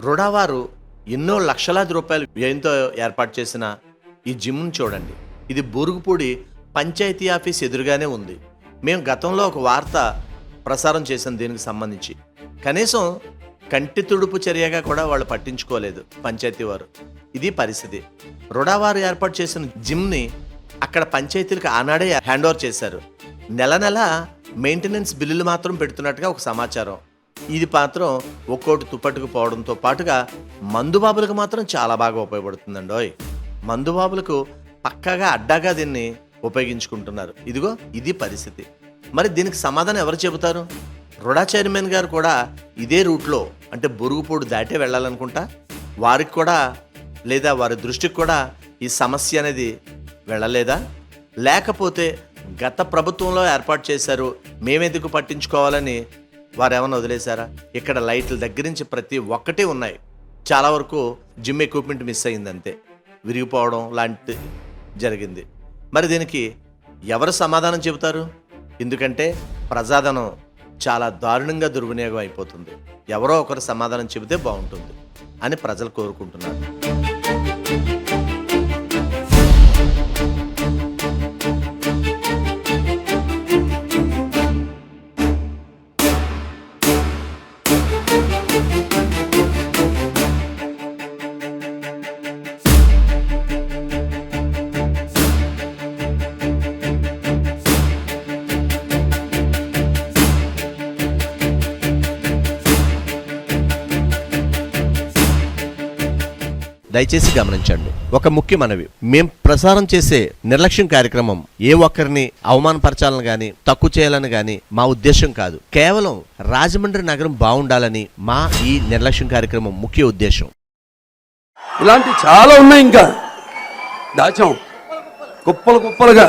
రుడావారు ఎన్నో లక్షలాది రూపాయలు వ్యయంతో ఏర్పాటు చేసిన ఈ జిమ్ను చూడండి. ఇది బూరుగుపూడి పంచాయతీ ఆఫీస్ ఎదురుగానే ఉంది. మేము గతంలో ఒక వార్త ప్రసారం చేసాం దీనికి సంబంధించి. కనీసం కంటి తుడుపు చర్యగా కూడా వాళ్ళు పట్టించుకోలేదు పంచాయతీ వారు. ఇది పరిస్థితి. రుడావారు ఏర్పాటు చేసిన జిమ్ని అక్కడ పంచాయతీలకు ఆనాడే హ్యాండ్ ఓవర్ చేశారు. నెల నెల మెయింటెనెన్స్ బిల్లులు మాత్రం పెడుతున్నట్టుగా ఒక సమాచారం. ఇది మాత్రం ఒక్కోటి తుప్పట్టుకు పోవడంతో పాటుగా మందుబాబులకు మాత్రం చాలా బాగా ఉపయోగపడుతుందండోయ్. మందుబాబులకు పక్కాగా అడ్డాగా దీన్ని ఉపయోగించుకుంటున్నారు. ఇదిగో ఇది పరిస్థితి. మరి దీనికి సమాధానం ఎవరు చెబుతారు? రుడా చైర్మన్ గారు కూడా ఇదే రూట్లో అంటే బురుగుపూడి దాటే వెళ్ళాలనుకుంటా. వారికి కూడా లేదా వారి దృష్టికి కూడా ఈ సమస్య అనేది వెళ్ళలేదా? లేకపోతే గత ప్రభుత్వంలో ఏర్పాటు చేశారు, మేమెందుకు పట్టించుకోవాలని వారేమన్నా వదిలేశారా? ఇక్కడ లైట్ల దగ్గర నుంచి ప్రతి ఒక్కటి ఉన్నాయి. చాలా వరకు జిమ్ ఎక్విప్మెంట్ మిస్ అయింది, అంతే విరిగిపోవడం లాంటి జరిగింది. మరి దీనికి ఎవరు సమాధానం చెబుతారు? ఎందుకంటే ప్రజాధనం చాలా దారుణంగా దుర్వినియోగం అయిపోతుంది. ఎవరో ఒకరు సమాధానం చెబితే బాగుంటుంది అని ప్రజలు కోరుకుంటున్నారు. దయచేసి గమనించండి, ఒక ముఖ్య మనవి. మేం ప్రసారం చేసే నిర్లక్ష్యం కార్యక్రమం ఏ ఒక్కరిని అవమానపరచాలని గాని తక్కువ చేయాలని గాని మా ఉద్దేశం కాదు. కేవలం రాజమండ్రి నగరం బాగుండాలని మా ఈ నిర్లక్ష్యం కార్యక్రమం ముఖ్య ఉద్దేశం. ఇలాంటి చాలా ఉన్నాయి, ఇంకా దాచాం కుప్పలు కుప్పలుగా.